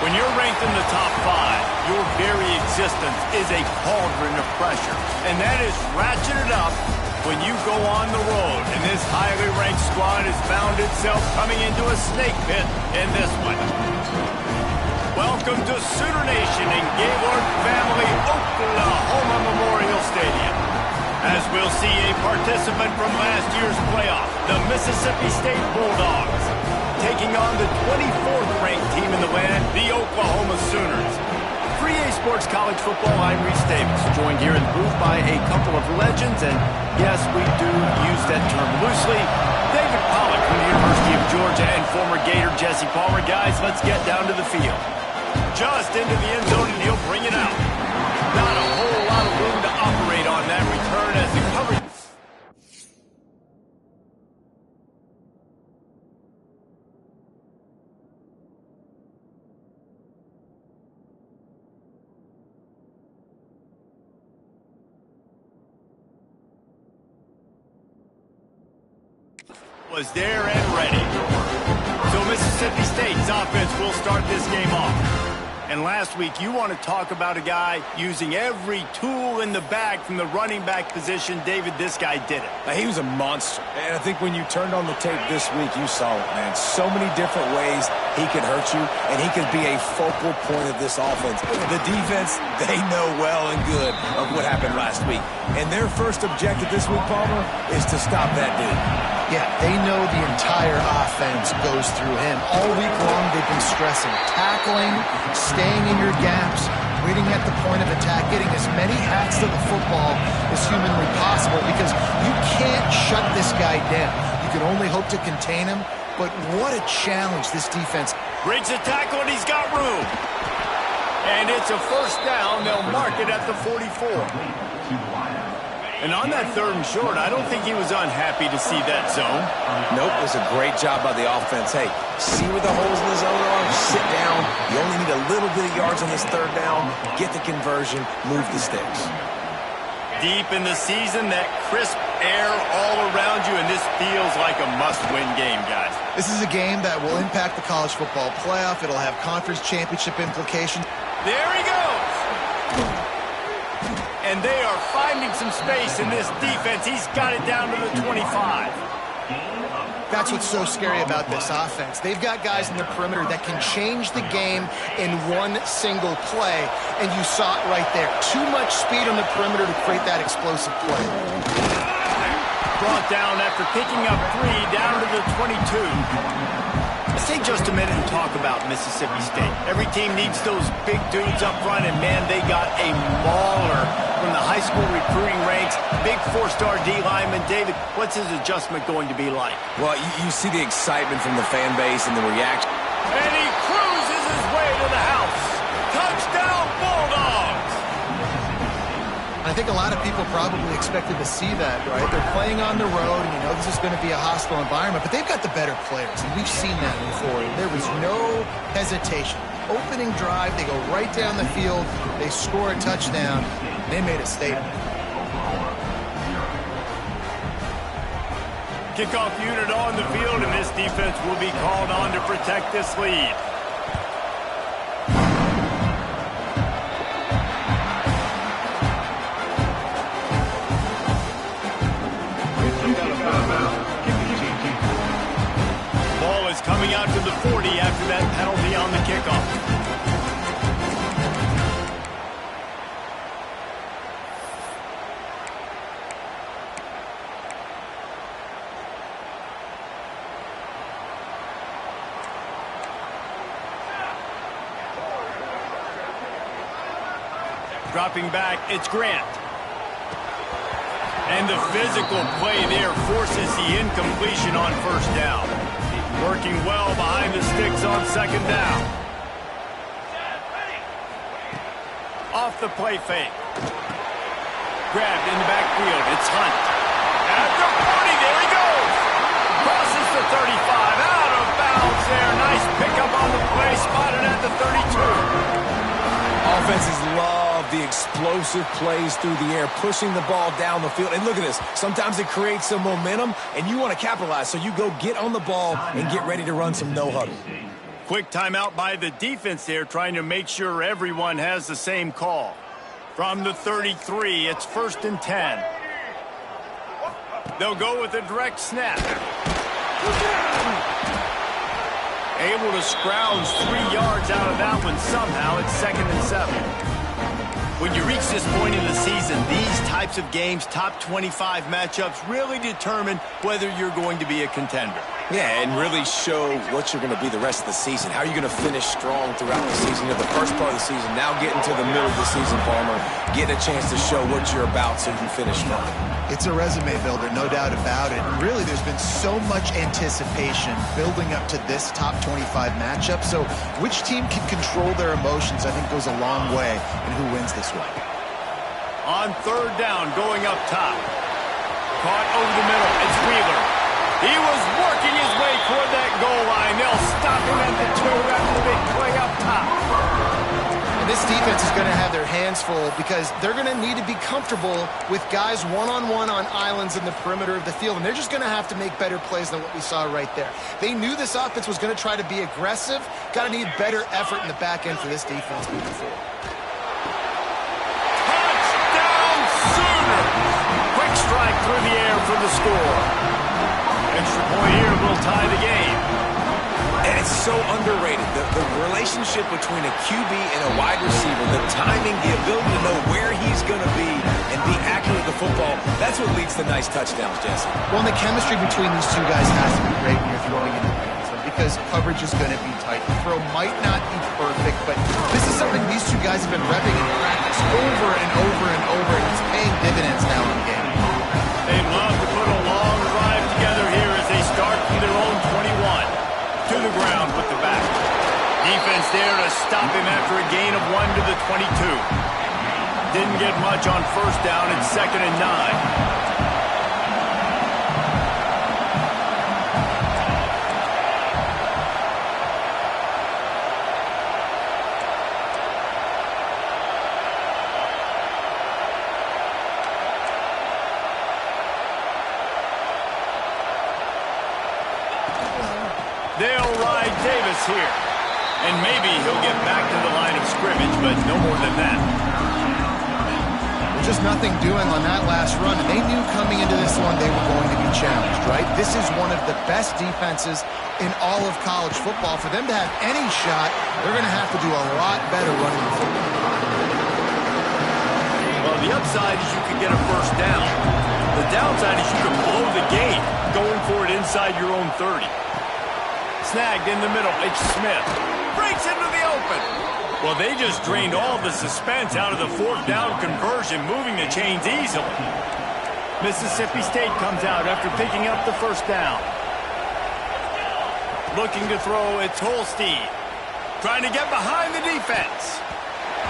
When you're ranked in the top 5, your very existence is a cauldron of pressure. And that is ratcheted up when you go on the road. And this highly ranked squad has found itself coming into a snake pit in this one. Welcome to Sooner Nation in Gaylord Family Oklahoma Memorial Stadium. As we'll see a participant from last year's playoff, the Mississippi State Bulldogs, taking on the 24th ranked team in the land, the Oklahoma Sooners. 3A Sports College Football, I'm Reese Davis, joined here in the booth by a couple of legends, and yes, we do use that term loosely. David Pollack from the University of Georgia and former Gator Jesse Palmer. Guys, let's get down to the field. Just into the end zone, and he'll bring it out. Not a whole lot of room to operate on that return as the coverage was there and ready. So Mississippi State's offense will start this game off. And last week, you want to talk about a guy using every tool in the bag from the running back position. David, this guy did it. He was a monster. And I think when you turned on the tape this week, you saw it, man. So many different ways he could hurt you, and he could be a focal point of this offense. The defense, they know well and good of what happened last week. And their first objective this week, Palmer, is to stop that dude. Yeah, they know the entire offense goes through him. All week long, they've been stressing tackling, staying in your gaps, waiting at the point of attack, getting as many hats to the football as humanly possible, because you can't shut this guy down. You can only hope to contain him, but what a challenge this defense. Breaks a tackle, and he's got room. And it's a first down. They'll mark it at the 44. And on that 3rd and short, I don't think he was unhappy to see that zone. Nope, it was a great job by the offense. Hey, see where the holes in the zone are, sit down. You only need a little bit of yards on this 3rd down, get the conversion, move the sticks. Deep in the season, that crisp air all around you, and this feels like a must-win game, guys. This is a game that will impact the college football playoff. It'll have conference championship implications. There he goes! And they are finding some space in this defense. He's got it down to the 25. That's what's so scary about this offense. They've got guys in the perimeter that can change the game in one single play, and you saw it right there. Too much speed on the perimeter to create that explosive play. Brought down after picking up 3 down to the 22. Let's take just a minute and talk about Mississippi State. Every team needs those big dudes up front, and man, they got a mauler from the high school recruiting ranks. Big 4-star D lineman. David, what's his adjustment going to be like? Well, you see the excitement from the fan base and the reaction. And he cruises his way to the house. Touchdown, Bulldogs! I think a lot of people probably expected to see that, right? They're playing on the road, and you know this is going to be a hostile environment, but they've got the better players, and we've seen that before. There was no hesitation. Opening drive, they go right down the field, they score a touchdown, they made a statement. Kickoff unit on the field, and this defense will be called on to protect this lead. Ball is coming out to the 40 after that penalty on the kickoff. Dropping back, it's Grant. And the physical play there forces the incompletion on first down. Working well behind the sticks on second down. off the play fake. Grabbed in the backfield. It's Hunt. At the 40, there he goes. Crosses the 35. Out of bounds there. Nice pickup on the play. Spotted at the 32. Offenses love the explosive plays through the air, pushing the ball down the field. And look at this. Sometimes it creates some momentum, and you want to capitalize. So you go get on the ball and get ready to run some no-huddle. Quick timeout by the defense there, trying to make sure everyone has the same call. From the 33, it's 1st and 10. They'll go with a direct snap. Able to scrounge 3 yards out of that one somehow. It's 2nd and 7. When you reach this point in the season, these types of games, top 25 matchups, really determine whether you're going to be a contender. Yeah, and really show what you're going to be the rest of the season. How are you going to finish strong throughout the season? You know, the first part of the season, now getting to the middle of the season, Palmer, getting a chance to show what you're about so you can finish strong. It's a resume builder, no doubt about it. And really, there's been so much anticipation building up to this top 25 matchup. So which team can control their emotions, I think, goes a long way in who wins this one. On 3rd down, going up top. Caught over the middle. It's Wheeler. He was working his way toward that goal line. They'll stop him at the 2 after the big play up top. And this defense is going to have their hands full because they're going to need to be comfortable with guys one-on-one on islands in the perimeter of the field. And they're just going to have to make better plays than what we saw right there. They knew this offense was going to try to be aggressive. Got to need better effort in the back end for this defense moving forward. Touchdown Sooners! Quick strike through the air for the score. Extra point here will tie the game. And it's so underrated. The relationship between a QB and a wide receiver, the timing, the ability to know where he's going to be and be accurate with the football, that's what leads to nice touchdowns, Jesse. Well, and the chemistry between these two guys has to be great when you're throwing into the end zone because coverage is going to be tight. The throw might not be perfect, but this is something these two guys have been repping in practice over and over and over, and it's paying dividends now in the game. They love to put a long drive together here as they start from their own 21. To the ground with the back. Defense there to stop him after a gain of 1 to the 22. Didn't get much on 1st down. It's 2nd and 9. They'll ride Davis here. And maybe he'll get back to the line of scrimmage, but no more than that. Just nothing doing on that last run. And they knew coming into this one they were going to be challenged, right? This is one of the best defenses in all of college football. For them to have any shot, they're going to have to do a lot better running the football. Well, the upside is you can get a 1st down. The downside is you can blow the game going for it inside your own 30. Snagged in the middle. It's Smith. Breaks into the open. Well, they just drained all the suspense out of the 4th down conversion, moving the chains easily. Mississippi State comes out after picking up the 1st down. Looking to throw, it's Holstein. Trying to get behind the defense.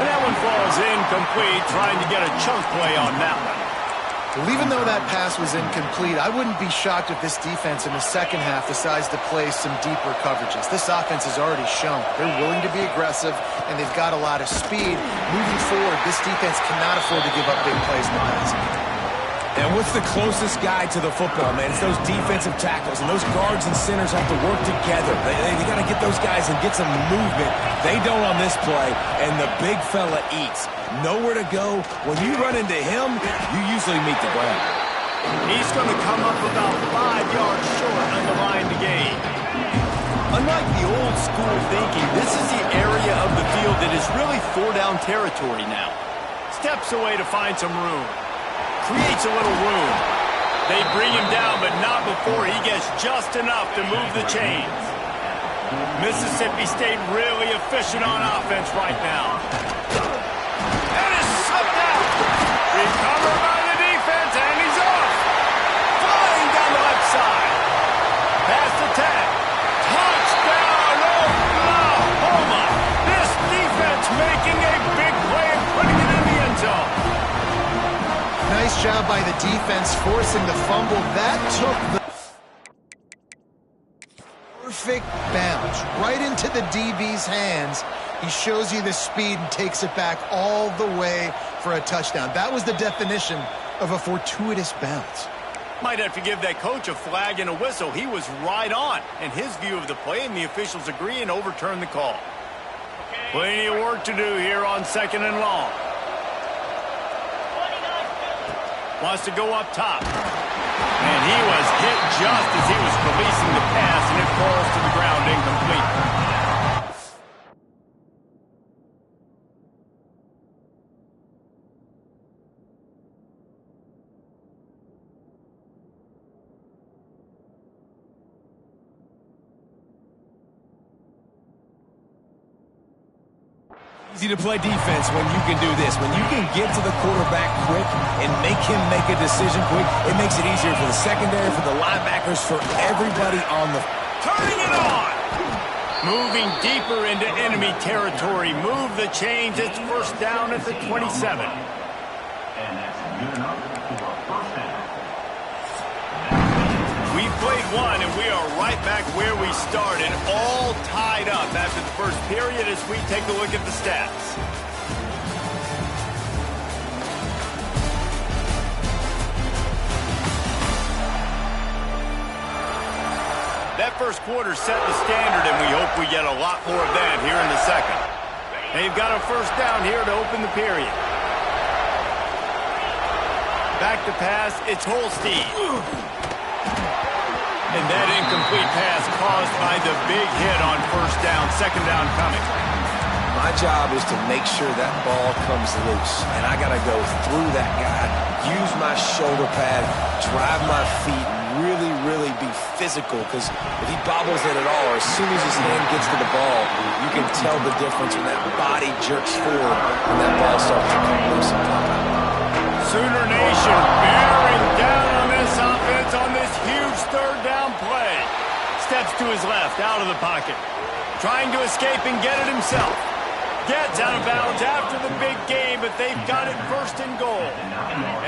And that one falls incomplete, trying to get a chunk play on that one. Well, even though that pass was incomplete, I wouldn't be shocked if this defense in the second half decides to play some deeper coverages. This offense has already shown they're willing to be aggressive, and they've got a lot of speed. Moving forward, this defense cannot afford to give up big plays in the passing game. And what's the closest guy to the football, man? It's those defensive tackles, and those guards and centers have to work together. They got to get those guys and get some movement. They don't on this play, and the big fella eats. Nowhere to go. When you run into him, you usually meet the ground. He's going to come up about 5 yards short on the line to gain. Unlike the old school thinking, this is the area of the field that is really 4-down territory now. Steps away to find some room. Creates a little room. They bring him down, but not before he gets just enough to move the chains. Mississippi State really efficient on offense right now. And it's slipped out. Recovered by the defense, and he's off. Flying down the left side. Past the 10. Touchdown, Oklahoma. This defense making a big play and putting it job by the defense forcing the fumble. That took the perfect bounce right into the DB's hands. He shows you the speed and takes it back all the way for a touchdown. That was the definition of a fortuitous bounce. Might have to give that coach a flag and a whistle. He was right on in his view of the play, and the officials agree and overturn the call. Plenty of work to do here on 2nd and long. Wants to go up top. And he was hit just as he was releasing the pass, and it falls to the ground incomplete. Easy to play defense when you can do this. When you can get to the quarterback quick and make him make a decision quick, it makes it easier for the secondary, for the linebackers, for everybody on the... Turning it on! Moving deeper into enemy territory. Move the chains. It's first down at the 27. And that's good enough for first down. We played one, and we are right back where we started, all tied up after the first period as we take a look at the stats. That first quarter set the standard, and we hope we get a lot more of that here in the second. They've got a first down here to open the period. Back to pass, it's Holstein. And that incomplete pass caused by the big hit on first down, second down coming. My job is to make sure that ball comes loose, and I got to go through that guy, use my shoulder pad, drive my feet, really, really be physical, because if he bobbles it at all, or as soon as his hand gets to the ball, you can tell the difference when that body jerks forward and that ball starts to come loose and pop out. Sooner Nation bearing down on this offense on this huge third down play. Steps to his left, out of the pocket. Trying to escape and get it himself. Gets out of bounds after the big game, but they've got it first and goal.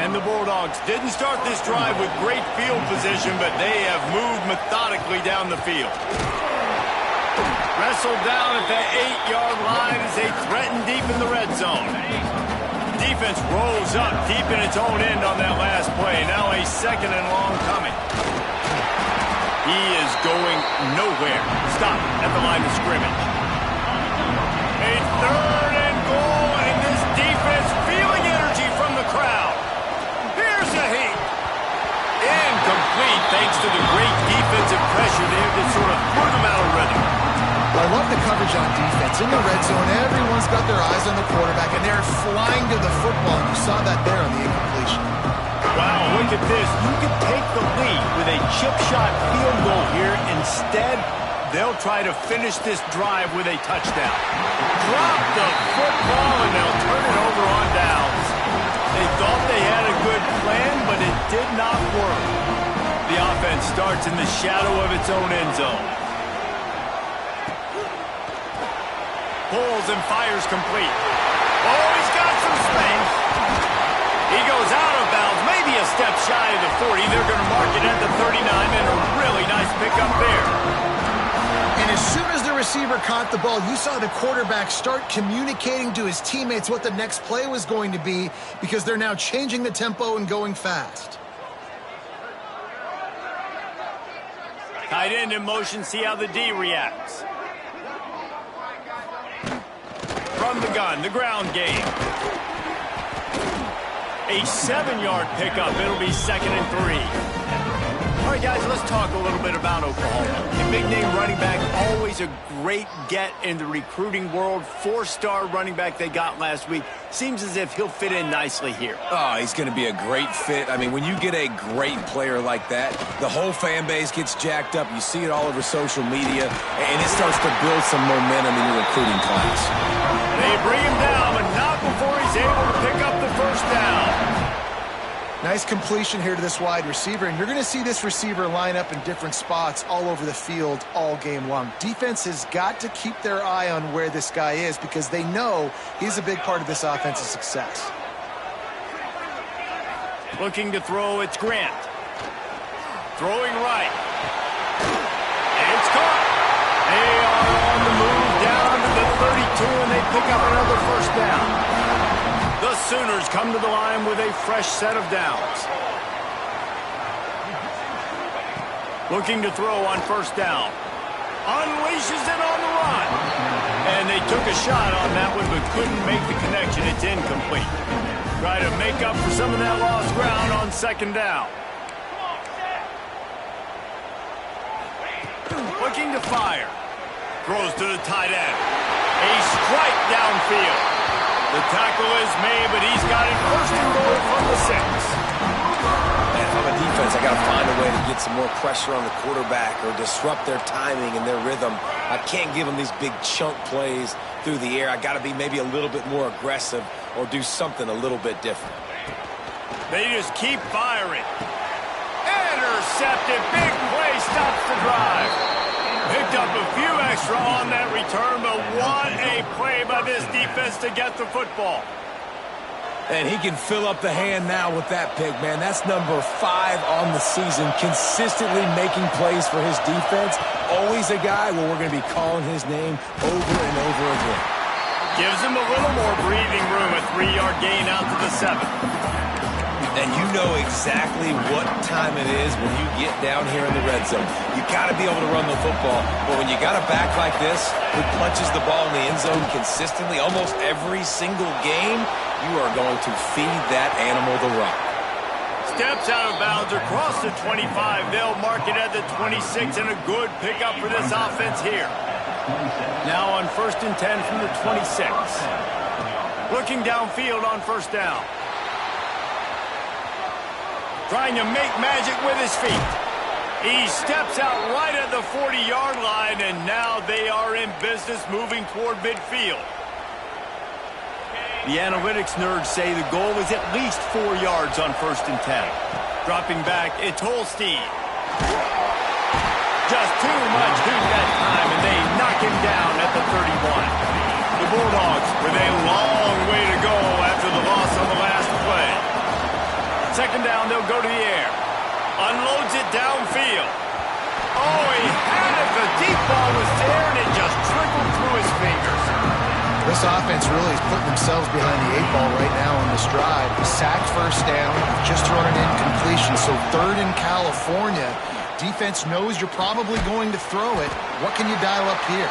And the Bulldogs didn't start this drive with great field position, but they have moved methodically down the field. Wrestled down at the 8-yard line as they threaten deep in the red zone. Defense rolls up deep in its own end on that last play. Now a second and long coming. He is going nowhere. Stop at the line of scrimmage. A third and goal, and this defense feeling energy from the crowd. Here's a heat. Incomplete thanks to the great defensive pressure there that sort of threw them out of rhythm. I love the coverage on defense. In the red zone, everyone's got their eyes on the quarterback, and they're flying to the football, and you saw that there on the incompletion. Wow, look at this. You could take the lead with a chip shot field goal here. Instead, they'll try to finish this drive with a touchdown. Drop the football, and they'll turn it over on downs. They thought they had a good plan, but it did not work. The offense starts in the shadow of its own end zone. Pulls and fires complete. Oh, he's got some space. He goes out of bounds, maybe a step shy of the 40. They're going to mark it at the 39, and a really nice pickup there. And as soon as the receiver caught the ball, you saw the quarterback start communicating to his teammates what the next play was going to be, because they're now changing the tempo and going fast. Tight end in motion, see how the D reacts. From the gun, the ground game. A 7-yard pickup. It'll be 2nd and 3. All right, guys, let's talk a little bit about Oklahoma. A big-name running back, always a great get in the recruiting world. 4-star running back they got last week. Seems as if he'll fit in nicely here. Oh, he's going to be a great fit. I mean, when you get a great player like that, the whole fan base gets jacked up. You see it all over social media, and it starts to build some momentum in your recruiting class. They bring him down, but not before he's able to pick up the first down. Nice completion here to this wide receiver, and you're going to see this receiver line up in different spots all over the field all game long. Defense has got to keep their eye on where this guy is, because they know he's a big part of this offense's success. Looking to throw, it's Grant. Throwing right. And it's caught. They are on the move down to the 32, and they pick up another first down. The Sooners come to the line with a fresh set of downs. Looking to throw on first down. Unleashes it on the run. And they took a shot on that one, but couldn't make the connection. It's incomplete. Try to make up for some of that lost ground on second down. Looking to fire. Throws to the tight end. A strike downfield. The tackle is made, but he's got it first and goal from the 6. And if I'm a defense, I got to find a way to get some more pressure on the quarterback or disrupt their timing and their rhythm. I can't give them these big chunk plays through the air. I got to be maybe a little bit more aggressive or do something a little bit different. They just keep firing. Intercepted. Big play stops the drive. Picked up a few extra on that return, but what a play by this defense to get the football. And he can fill up the hand now with that pick, man. That's number 5 on the season, consistently making plays for his defense. Always a guy where we're going to be calling his name over and over again. Gives him a little more breathing room, a 3-yard gain out to the 7. And you know exactly what time it is when you get down here in the red zone. You got to be able to run the football. But when you got a back like this who punches the ball in the end zone consistently almost every single game, you are going to feed that animal the rock. Steps out of bounds across the 25. They'll mark it at the 26, and a good pickup for this offense here. Now on 1st and 10 from the 26. Looking downfield on first down. Trying to make magic with his feet. He steps out right at the 40-yard line, and now they are in business moving toward midfield. The analytics nerds say the goal is at least 4 yards on 1st and 10. Dropping back, it's Holstein. Just too much heat that time, and they knock him down at the 31. The Bulldogs with a long way to go after the loss on the last play. Second down, they'll go to the air. Unloads it downfield. Oh, he had it. The deep ball was there, and it just trickled through his fingers. This offense really is putting themselves behind the 8 ball right now on this drive. Sacked first down, just thrown an incompletion. So 3rd in California. Defense knows you're probably going to throw it. What can you dial up here?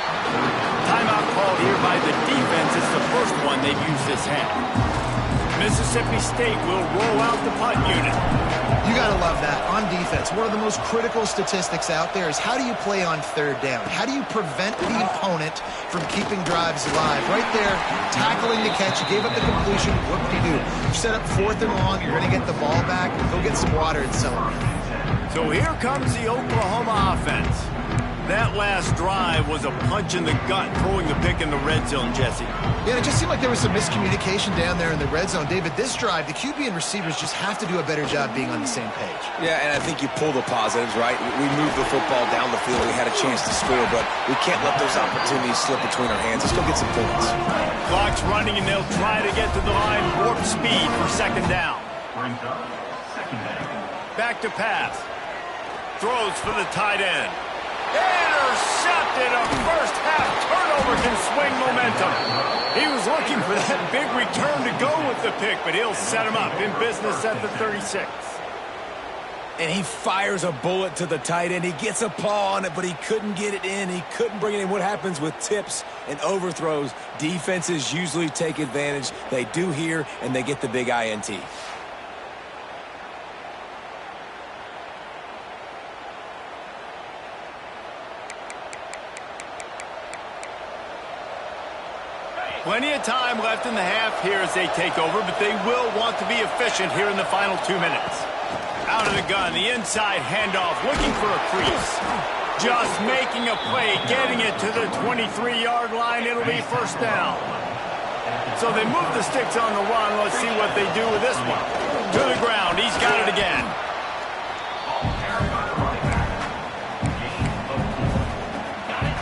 Timeout called here by the defense. It's the first one they've used this half. Mississippi State will roll out the punt unit. You got to love that. On defense, one of the most critical statistics out there is how do you play on 3rd down? How do you prevent the opponent from keeping drives alive? Right there, tackling the catch. You gave up the completion. Whoop-de-doo. You set up 4th and long. You're going to get the ball back. Go get some water and celebrate. So here comes the Oklahoma offense. That last drive was a punch in the gut, throwing the pick in the red zone, Jesse. Yeah, it just seemed like there was some miscommunication down there in the red zone. David, this drive, the QB and receivers just have to do a better job being on the same page. Yeah, and I think you pull the positives, right? We moved the football down the field. We had a chance to score, but we can't let those opportunities slip between our hands. Let's go get some points. Clock's running, and they'll try to get to the line warp speed for second down. Back to pass. Throws for the tight end. Intercepted. A first-half turnover can swing momentum. He was looking for that big return to go with the pick, but he'll set him up in business at the 36. And he fires a bullet to the tight end. He gets a paw on it, but he couldn't get it in. He couldn't bring it in. What happens with tips and overthrows? Defenses usually take advantage. They do here, and they get the big INT. Plenty of time left in the half here as they take over, but they will want to be efficient here in the final 2 minutes. Out of the gun, the inside handoff, looking for a crease. Just making a play, getting it to the 23-yard line. It'll be first down. So they move the sticks on the run. Let's see what they do with this one. To the ground. He's got it again.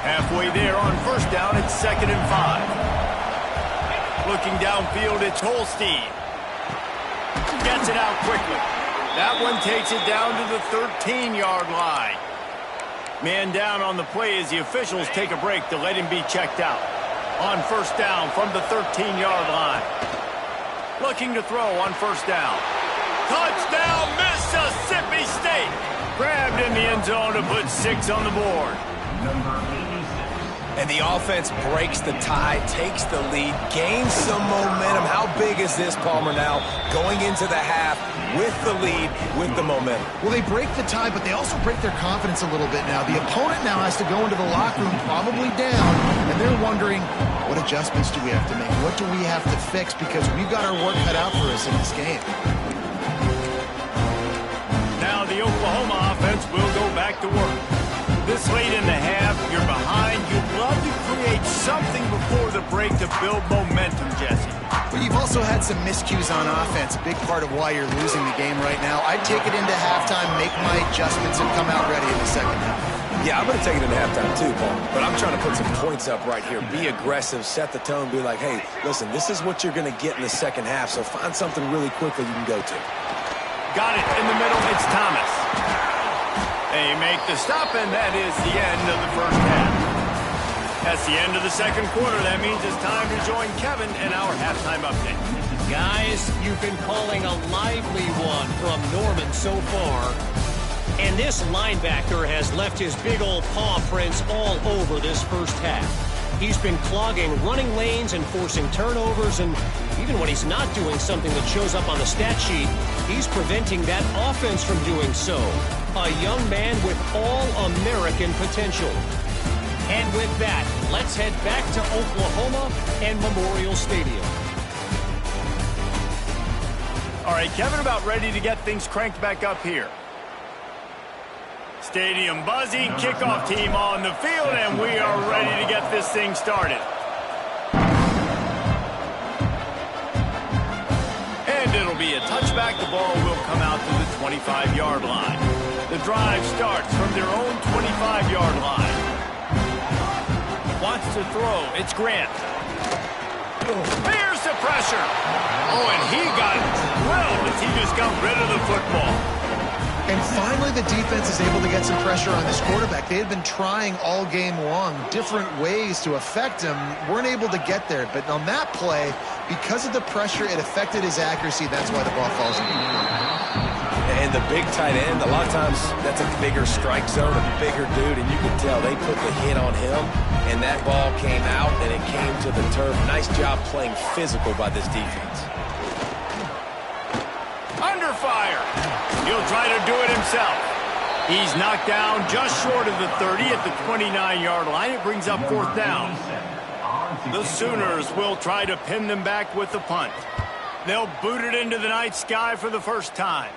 Halfway there on first down, it's 2nd and 5. Looking downfield, it's Holstein. Gets it out quickly. That one takes it down to the 13-yard line. Man down on the play as the officials take a break to let him be checked out. On first down from the 13-yard line. Looking to throw on first down. Touchdown, Mississippi State! Grabbed in the end zone to put 6 on the board. Number 86. And the offense breaks the tie, takes the lead, gains some momentum. How big is this, Palmer, now going into the half with the lead, with the momentum? Well, they break the tie, but they also break their confidence a little bit now. The opponent now has to go into the locker room probably down, and they're wondering, what adjustments do we have to make? What do we have to fix? Because we've got our work cut out for us in this game. Now the Oklahoma offense will go back to work. This late in the half, you're behind. You'd love to create something before the break to build momentum, Jesse. But you've also had some miscues on offense, a big part of why you're losing the game right now. I'd take it into halftime, make my adjustments, and come out ready in the second half. Yeah, I'm going to take it into halftime too, Paul. But I'm trying to put some points up right here. Be aggressive, set the tone, be like, hey, listen, this is what you're going to get in the second half, so find something really quickly you can go to. Got it in the middle. It's Thomas. They make the stop, and that is the end of the first half. That's the end of the second quarter. That means it's time to join Kevin in our halftime update. Guys, you've been calling a lively one from Norman so far. And this linebacker has left his big old paw prints all over this first half. He's been clogging running lanes and forcing turnovers, and even when he's not doing something that shows up on the stat sheet, he's preventing that offense from doing so. A young man with all-American potential. And with that, let's head back to Oklahoma and Memorial Stadium. All right, Kevin, about ready to get things cranked back up here. Stadium buzzing, kickoff team on the field, and we are ready to get this thing started. And it'll be a touchback. The ball will come out to the 25-yard line. The drive starts from their own 25-yard line. Wants to throw. It's Grant. Here's the pressure. Oh, and he got drilled as he just got rid of the football. And finally, the defense is able to get some pressure on this quarterback. They had been trying all game long different ways to affect him. Weren't able to get there. But on that play, because of the pressure, it affected his accuracy. That's why the ball falls in. And the big tight end, a lot of times that's a bigger strike zone, a bigger dude, and you can tell they put the hit on him, and that ball came out, and it came to the turf. Nice job playing physical by this defense. Under fire. He'll try to do it himself. He's knocked down just short of the 30 at the 29-yard line. It brings up fourth down. The Sooners will try to pin them back with the punt. They'll boot it into the night sky for the first time.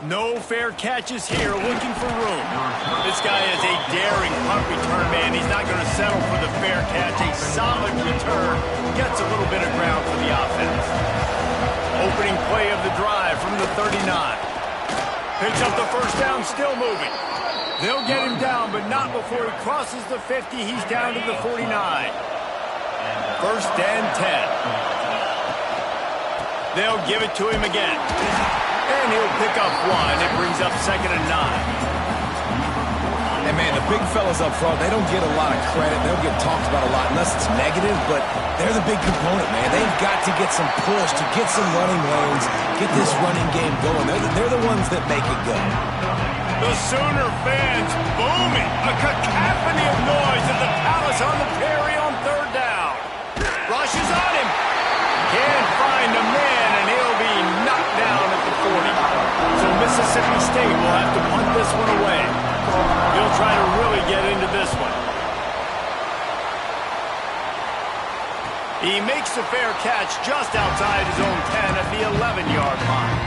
No fair catches here, looking for room. This guy is a daring punt return man. He's not going to settle for the fair catch. A solid return gets a little bit of ground for the offense. Opening play of the drive from the 39. Picks up the first down, still moving. They'll get him down, but not before he crosses the 50. He's down to the 49. First and 10. They'll give it to him again. And he'll pick up one. It brings up second and 9. And, man, the big fellas up front, they don't get a lot of credit. They don't get talked about a lot unless it's negative, but they're the big component, man. They've got to get some push, to get some running lanes, get this running game going. They're the ones that make it go. The Sooner fans booming. A cacophony of noise at the Palace on the Perry on third down. Rushes on him. Can't find a man, and he'll be knocked down at the 40. So Mississippi State will have to punt this one away. He'll try to really get into this one. He makes the fair catch just outside his own 10 at the 11-yard line.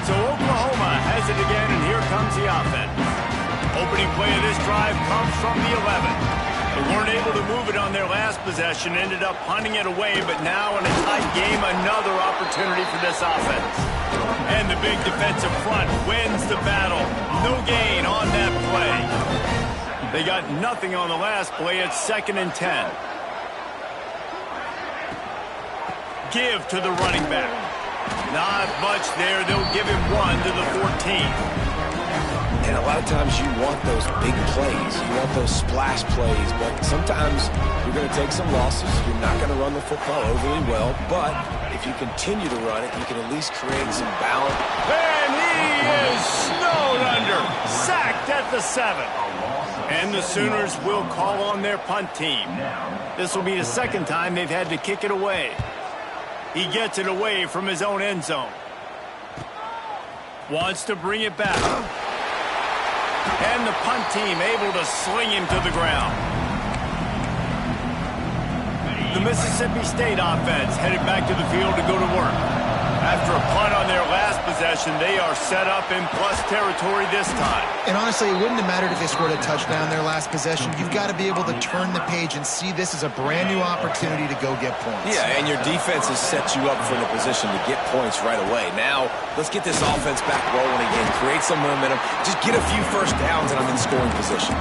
So Oklahoma has it again, and here comes the offense. Opening play of this drive comes from the 11. They weren't able to move it on their last possession, ended up punting it away, but now in a tight game, another opportunity for this offense. And the big defensive front wins the battle. No gain on that play. They got nothing on the last play. It's second and 10. Give to the running back. Not much there. They'll give him 1 to the 14. And a lot of times you want those big plays. You want those splash plays. But sometimes you're going to take some losses. You're not going to run the football overly well. But if you continue to run it, you can at least create some balance. And he is snowed under. Sacked at the 7. And the Sooners will call on their punt team. This will be the second time they've had to kick it away. He gets it away from his own end zone. Wants to bring it back. And the punt team able to sling him to the ground. The Mississippi State offense headed back to the field to go to work. After a punt on their last possession, they are set up in plus territory this time. And honestly, it wouldn't have mattered if they scored a touchdown their last possession. You've got to be able to turn the page and see this as a brand new opportunity to go get points. Yeah, and your defense has set you up for the position to get points right away. Now, let's get this offense back rolling again. Create some momentum. Just get a few first downs, and I'm in scoring position.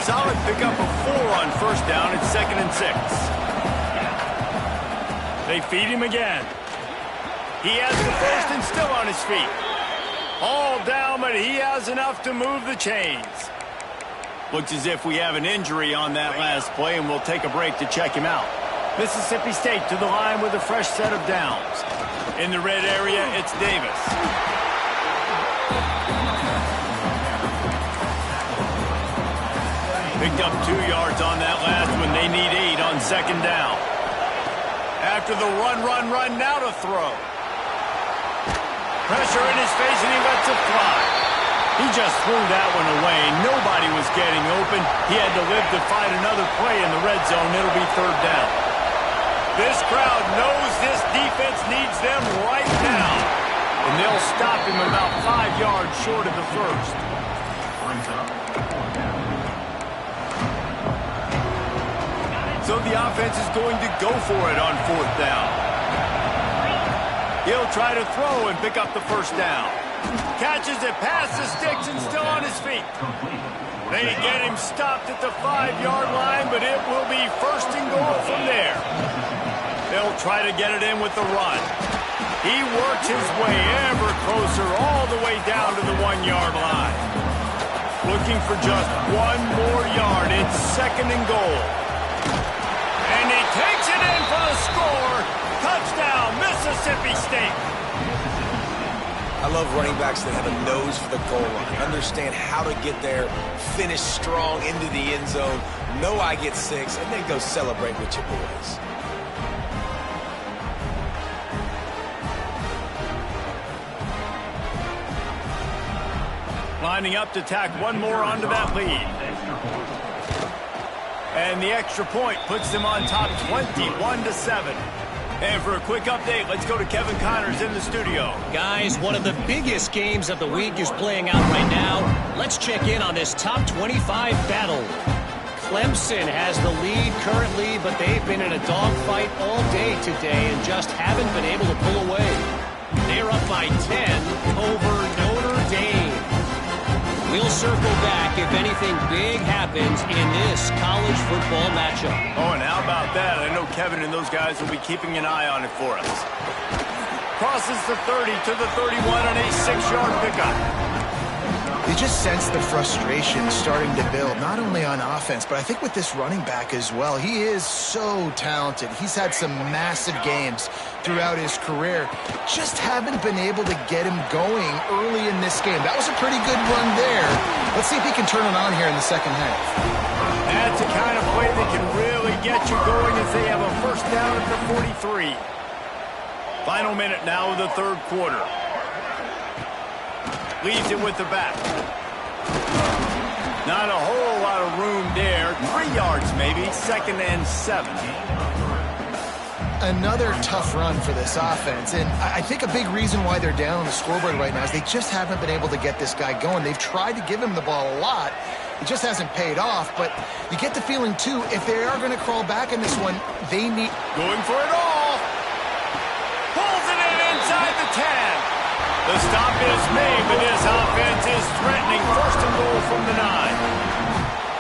Solid pickup of 4 on first down at 2nd and 6. They feed him again. He has the first and still on his feet. All down, but he has enough to move the chains. Looks as if we have an injury on that last play, and we'll take a break to check him out. Mississippi State to the line with a fresh set of downs. In the red area, it's Davis. Picked up 2 yards on that last one. They need 8 on 2nd down. After the run, now to throw. Pressure in his face, and he lets it fly. He just threw that one away. Nobody was getting open. He had to live to fight another play in the red zone. It'll be 3rd down. This crowd knows this defense needs them right now. And they'll stop him about 5 yards short of the first. So the offense is going to go for it on 4th down. He'll try to throw and pick up the first down. Catches it past the sticks and still on his feet. They get him stopped at the 5-yard line, but it will be 1st and goal from there. They'll try to get it in with the run. He works his way ever closer all the way down to the 1-yard line. Looking for just 1 more yard. It's 2nd and goal. And he takes it in for the score. Touchdown, Mississippi State. I love running backs that have a nose for the goal line. Understand how to get there, finish strong into the end zone, know I get 6, and then go celebrate with your boys. Lining up to tack 1 more onto that lead. And the extra point puts them on top 21-7. And for a quick update, let's go to Kevin Connors in the studio. Guys, one of the biggest games of the week is playing out right now. Let's check in on this top 25 battle. Clemson has the lead currently, but they've been in a dogfight all day today and just haven't been able to pull away. They're up by 10 over Notre Dame. We'll circle back if anything big happens in this college football matchup. Oh, and how about that? I know Kevin and those guys will be keeping an eye on it for us. Crosses the 30 to the 31 on a 6-yard pickup. You just sense the frustration starting to build, not only on offense, but I think with this running back as well. He is so talented. He's had some massive games throughout his career. Just haven't been able to get him going early in this game. That was a pretty good run there. Let's see if he can turn it on here in the second half. That's the kind of play that can really get you going as they have a first down at the 43. Final minute now of the 3rd quarter. Leaves it with the back. Not a whole lot of room there. 3 yards maybe. 2nd and 7. Another tough run for this offense, and I think a big reason why they're down on the scoreboard right now is they just haven't been able to get this guy going. They've tried to give him the ball a lot. It just hasn't paid off, but you get the feeling, too, if they are going to crawl back in this one, they need... Going for it all. Pulls it in inside the 10. The stop is made, but this offense is threatening 1st and goal from the 9.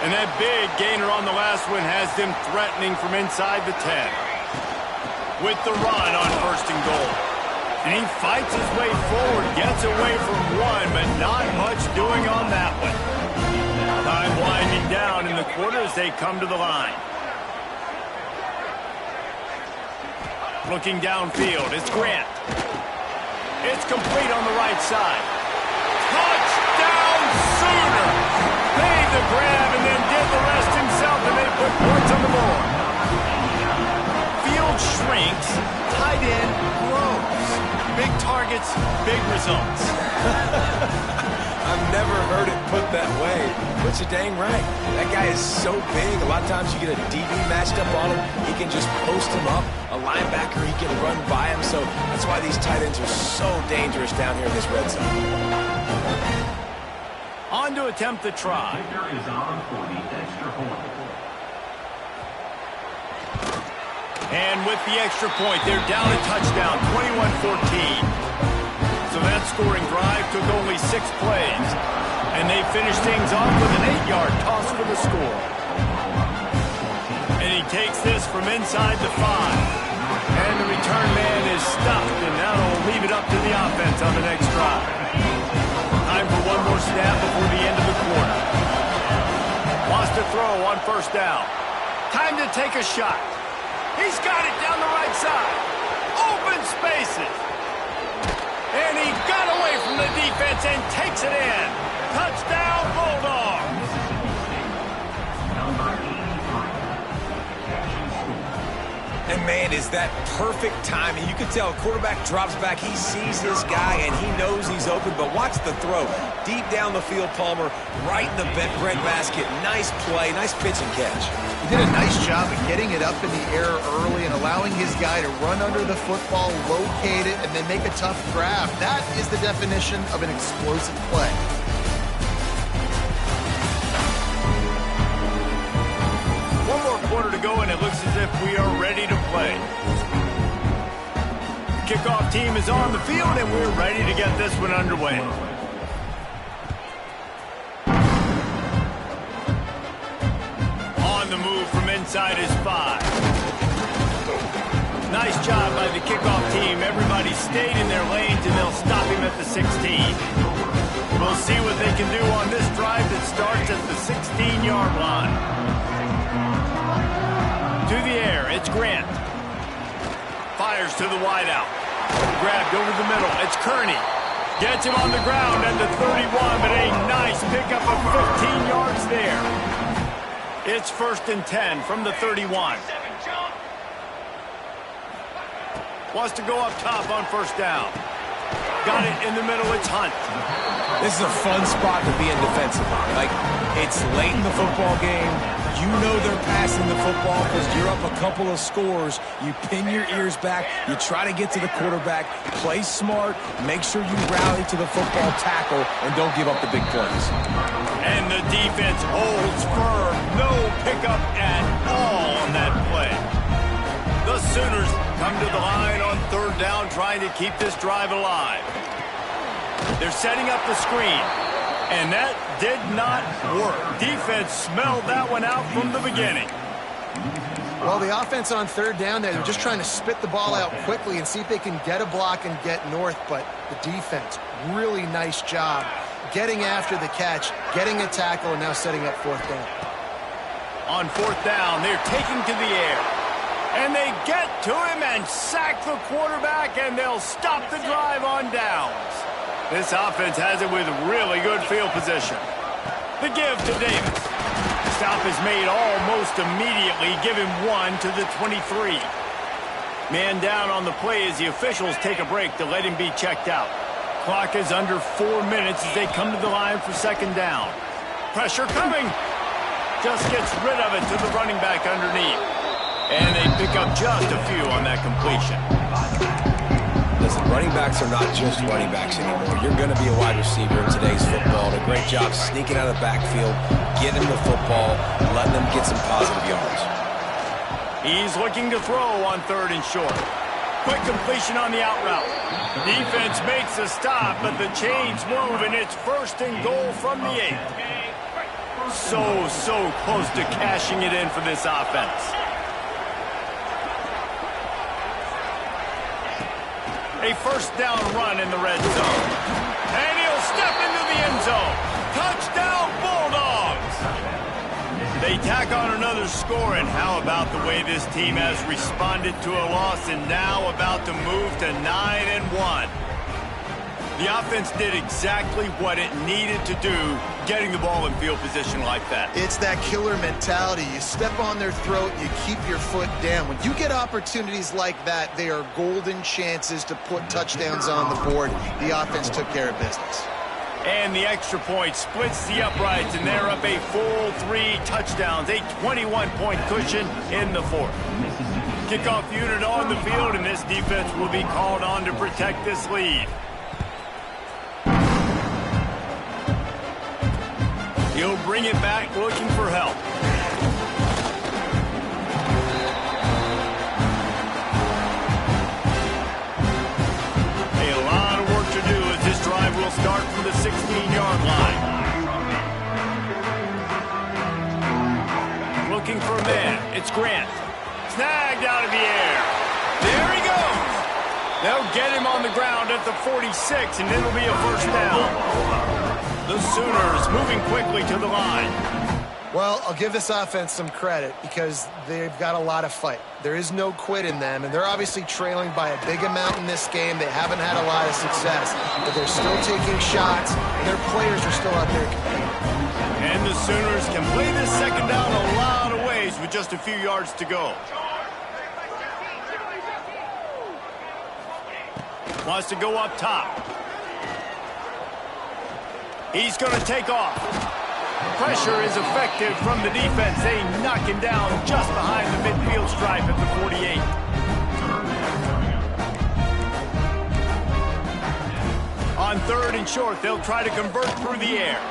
And that big gainer on the last one has them threatening from inside the 10. with the run on 1st and goal. And he fights his way forward, gets away from one, but not much doing on that one. Time winding down in the quarter as they come to the line. Looking downfield, it's Grant. It's complete on the right side. Touchdown Sooners! Made the grab and then did the rest himself, and they put points on the board. Field shrinks, tight end grows. Big targets, big results. I've never heard it put that way, but you're dang right. That guy is so big. A lot of times you get a DB matched up on him. He can just post him up. A linebacker, he can run by him. So that's why these tight ends are so dangerous down here in this red zone. On to attempt the try. Kicker is on for the extra point. And with the extra point, they're down a touchdown, 21-14. So that scoring drive took only 6 plays. And they finished things off with an 8-yard toss for the score. And he takes this from inside the 5. And the return man is stuffed, and now will leave it up to the offense on the next drive. Time for one more snap before the end of the quarter. Wants to throw on 1st down. Time to take a shot. He's got it down the right side. Open spaces. And he got away from the defense and takes it in. Touchdown, Bulldogs. Number 83. And man, is that perfect timing. You can tell quarterback drops back. He sees his guy, and he knows he's open. But watch the throw. Deep down the field, Palmer, right in the breadbasket. Nice play, nice pitch and catch. He did a nice job of getting it up in the air early and allowing his guy to run under the football, locate it, and then make a tough grab. That is the definition of an explosive play. One more quarter to go, and it looks as if we are ready to play. The kickoff team is on the field, and we're ready to get this one underway. On the move from inside his 5. Nice job by the kickoff team. Everybody stayed in their lanes, and they'll stop him at the 16. We'll see what they can do on this drive that starts at the 16-yard line. To the air, it's Grant. Fires to the wideout. Grabbed over the middle, it's Kearney. Gets him on the ground at the 31, but a nice pickup of 15 yards there. It's 1st and 10 from the 31. Wants to go up top on 1st down. Got it in the middle, it's Hunt. This is a fun spot to be in defensive. Like, it's late in the football game. You know they're passing the football because you're up a couple of scores. You pin your ears back. You try to get to the quarterback. Play smart. Make sure you rally to the football tackle and don't give up the big plays. And the defense holds firm. No pickup at all on that play. The Sooners come to the line on 3rd down, trying to keep this drive alive. They're setting up the screen. And that did not work. Defense smelled that one out from the beginning. Well, the offense on 3rd down there, they're just trying to spit the ball out quickly and see if they can get a block and get north. But the defense, really nice job getting after the catch, getting a tackle, and now setting up 4th down. On 4th down, they're taking to the air. And they get to him and sack the quarterback, and they'll stop the drive on downs. This offense has it with really good field position. The give to Davis. Stop is made almost immediately. Give him 1 to the 23. Man down on the play as the officials take a break to let him be checked out. Clock is under 4 minutes as they come to the line for 2nd down. Pressure coming. Just gets rid of it to the running back underneath. And they pick up just a few on that completion. Listen, running backs are not just running backs anymore. You're going to be a wide receiver in today's football. And a great job sneaking out of the backfield, getting the football, letting them get some positive yards. He's looking to throw on 3rd and short. Quick completion on the out route. Defense makes a stop, but the chains move, and it's 1st and goal from the 8. So close to cashing it in for this offense. A first down run in the red zone. And he'll step into the end zone. Touchdown, Bulldogs! They tack on another score, and how about the way this team has responded to a loss and now about to move to 9-1. The offense did exactly what it needed to do, getting the ball in field position like that. It's that killer mentality. You step on their throat, you keep your foot down. When you get opportunities like that, they are golden chances to put touchdowns on the board. The offense took care of business. And the extra point splits the uprights, and they're up a full 3 touchdowns, a 21-point cushion in the fourth. Kickoff unit on the field, and this defense will be called on to protect this lead. He'll bring it back looking for help. A lot of work to do as this drive will start from the 16-yard line. Looking for a man. It's Grant. Snagged out of the air. There he goes. They'll get him on the ground at the 46, and it'll be a first down. The Sooners moving quickly to the line. Well, I'll give this offense some credit because they've got a lot of fight. There is no quit in them, and they're obviously trailing by a big amount in this game. They haven't had a lot of success, but they're still taking shots, and their players are still out there competing. And the Sooners can play this second down a lot of ways with just a few yards to go. Wants to go up top. He's going to take off. Pressure is effective from the defense. They knock him down just behind the midfield stripe at the 48. On 3rd and short, they'll try to convert through the air.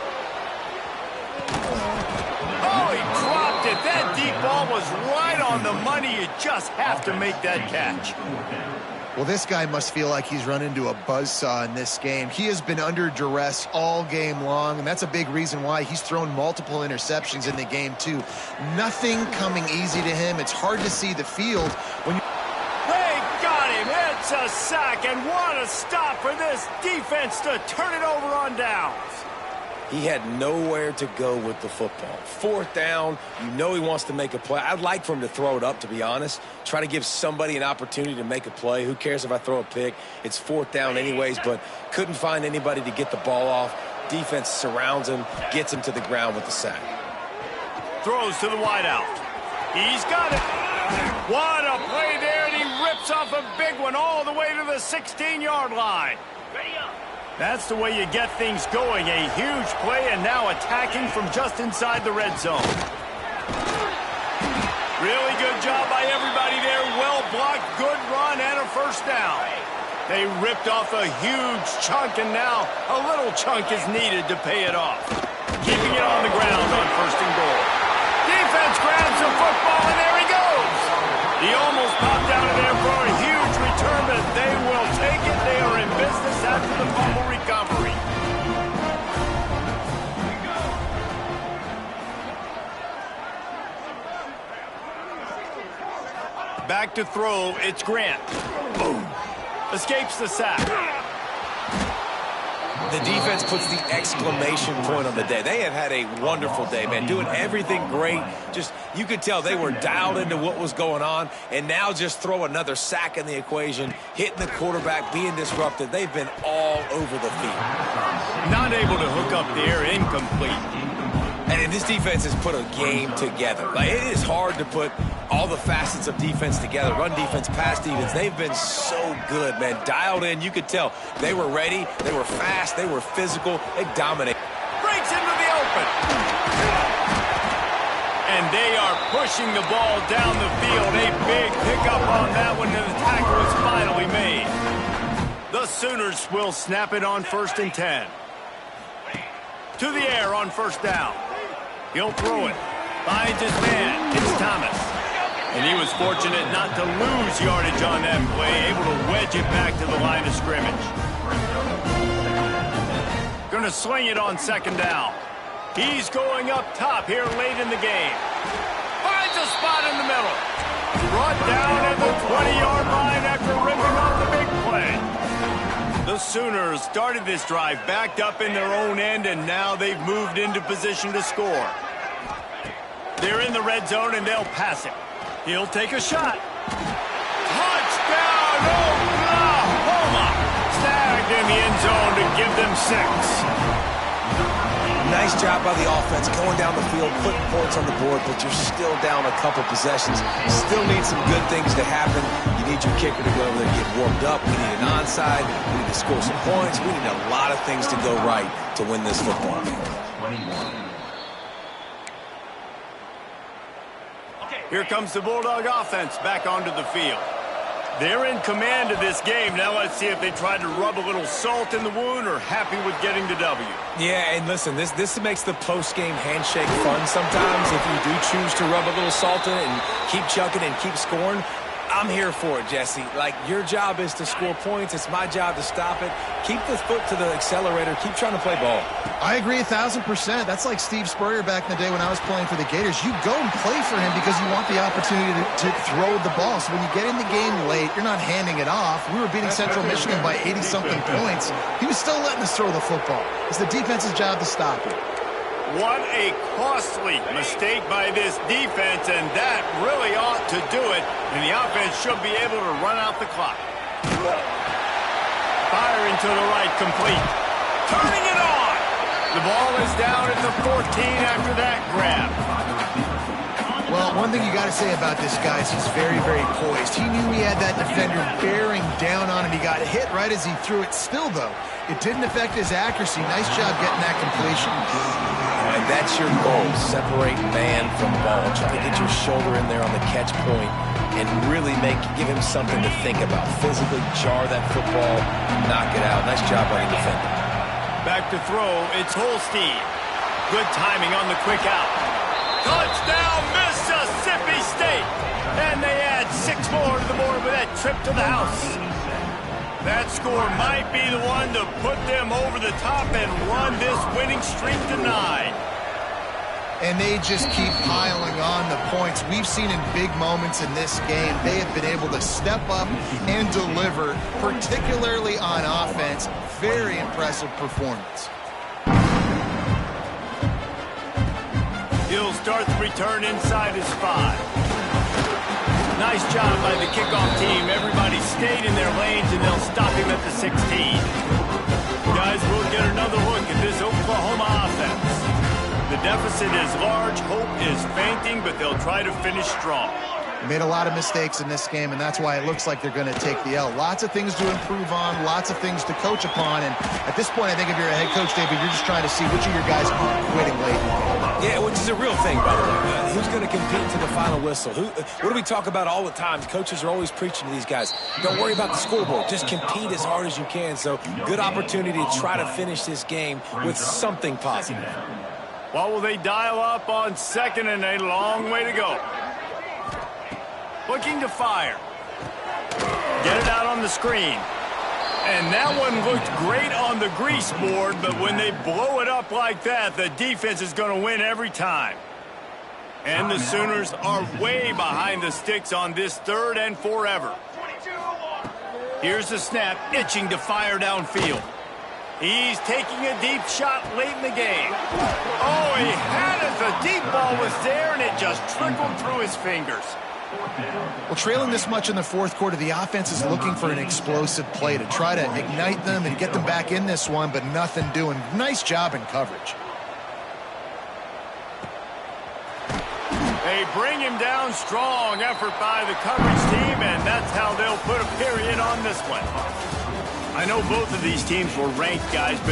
Oh, he dropped it. That deep ball was right on the money. You just have to make that catch. Well, this guy must feel like he's run into a buzzsaw in this game. He has been under duress all game long, and that's a big reason why he's thrown multiple interceptions in the game, too. Nothing coming easy to him. It's hard to see the field when you... They got him. It's a sack, and what a stop for this defense to turn it over on downs. He had nowhere to go with the football. 4th down, you know he wants to make a play. I'd like for him to throw it up, to be honest. Try to give somebody an opportunity to make a play. Who cares if I throw a pick? It's 4th down anyways, but couldn't find anybody to get the ball off. Defense surrounds him, gets him to the ground with the sack. Throws to the wideout. He's got it. What a play there, and he rips off a big one all the way to the 16-yard line. That's the way you get things going. A huge play, and now attacking from just inside the red zone. Really good job by everybody there. Well blocked, good run, and a first down. They ripped off a huge chunk, and now a little chunk is needed to pay it off. Keeping it on the ground on 1st and goal. Defense grabs the football, and there he goes. He almost popped out of there for a huge return, but they will take it. They are in business after the fumble recovery. Back to throw, it's Grant. Boom. Escapes the sack. The defense puts the exclamation point on the day. They have had a wonderful day, man. Doing everything great. Just, you could tell they were dialed into what was going on. And now just throw another sack in the equation. Hitting the quarterback, being disrupted. They've been all over the field. Not able to hook up there, incomplete. And this defense has put a game together. Like, it is hard to put all the facets of defense together. Run defense, pass defense. They've been so good, man. Dialed in. You could tell they were ready. They were fast. They were physical. They dominated. Breaks into the open. And they are pushing the ball down the field. A big pickup on that one, and the tackle is finally made. The Sooners will snap it on 1st and 10. To the air on 1st down. He'll throw it. Finds his man. It's Thomas. And he was fortunate not to lose yardage on that play, able to wedge it back to the line of scrimmage. Going to sling it on 2nd down. He's going up top here late in the game. Finds a spot in the middle. Brought down at the 20-yard line after ripping off the big play. The Sooners started this drive backed up in their own end, and now they've moved into position to score. They're in the red zone, and they'll pass it. He'll take a shot. Touchdown, Oklahoma! Snagged in the end zone to give them 6. Nice job by the offense going down the field, putting points on the board, but you're still down a couple possessions. Still need some good things to happen. You need your kicker to go over there and get warmed up. We need an onside. We need to score some points. We need a lot of things to go right to win this football game. Here comes the Bulldog offense back onto the field. They're in command of this game. Now let's see if they try to rub a little salt in the wound or happy with getting the W. Yeah, and listen, this makes the post-game handshake fun sometimes. If you do choose to rub a little salt in it and keep chucking and keep scoring, I'm here for it, Jesse. Like, your job is to score points. It's my job to stop it. Keep the foot to the accelerator. Keep trying to play ball. I agree 1,000%. That's like Steve Spurrier back in the day when I was playing for the Gators. You go and play for him because you want the opportunity to throw the ball. So when you get in the game late, you're not handing it off. We were beating Central Michigan by 80-something points. He was still letting us throw the football. It's the defense's job to stop it. What a costly mistake by this defense, and that really ought to do it. And the offense should be able to run out the clock. Firing to the right, complete. Turning it on. The ball is down at the 14 after that grab. Well, one thing you got to say about this guy is he's very, very poised. He knew he had that defender bearing down on him. He got hit right as he threw it. Still, though, it didn't affect his accuracy. Nice job getting that completion. And that's your goal. Separate man from ball. Try to get your shoulder in there on the catch point and really give him something to think about. Physically jar that football, knock it out. Nice job by the defender. Back to throw, it's Holstein. Good timing on the quick out. Touchdown, Mississippi State! And they add 6 more to the board with that trip to the house. That score might be the one to put them over the top and run this winning streak to 9. And they just keep piling on the points. We've seen in big moments in this game, they have been able to step up and deliver, particularly on offense. Very impressive performance. He'll start the return inside his 5. Nice job by the kickoff team. Everybody stayed in their lanes, and they'll stop him at the 16. Guys, we'll get another look at this Oklahoma offense. The deficit is large, hope is fainting, but they'll try to finish strong. Made a lot of mistakes in this game, and that's why it looks like they're going to take the L. Lots of things to improve on, lots of things to coach upon, and at this point, I think if you're a head coach, David, you're just trying to see which of your guys are quitting late. Yeah, which is a real thing, by the way. Who's going to compete to the final whistle? What do we talk about all the time? Coaches are always preaching to these guys. Don't worry about the scoreboard. Just compete as hard as you can. So, good opportunity to try to finish this game with something positive. What will they dial up on second, and a long way to go? Looking to fire. Get it out on the screen. And that one looked great on the grease board, but when they blow it up like that, the defense is going to win every time. And the Sooners are way behind the sticks on this 3rd and forever. Here's the snap, itching to fire downfield. He's taking a deep shot late in the game. Oh, he had it. The deep ball was there, and it just trickled through his fingers. Well, trailing this much in the 4th quarter, the offense is looking for an explosive play to try to ignite them and get them back in this one, but nothing doing. Nice job in coverage. They bring him down. Strong effort by the coverage team, and that's how they'll put a period on this one. I know both of these teams were ranked, guys, but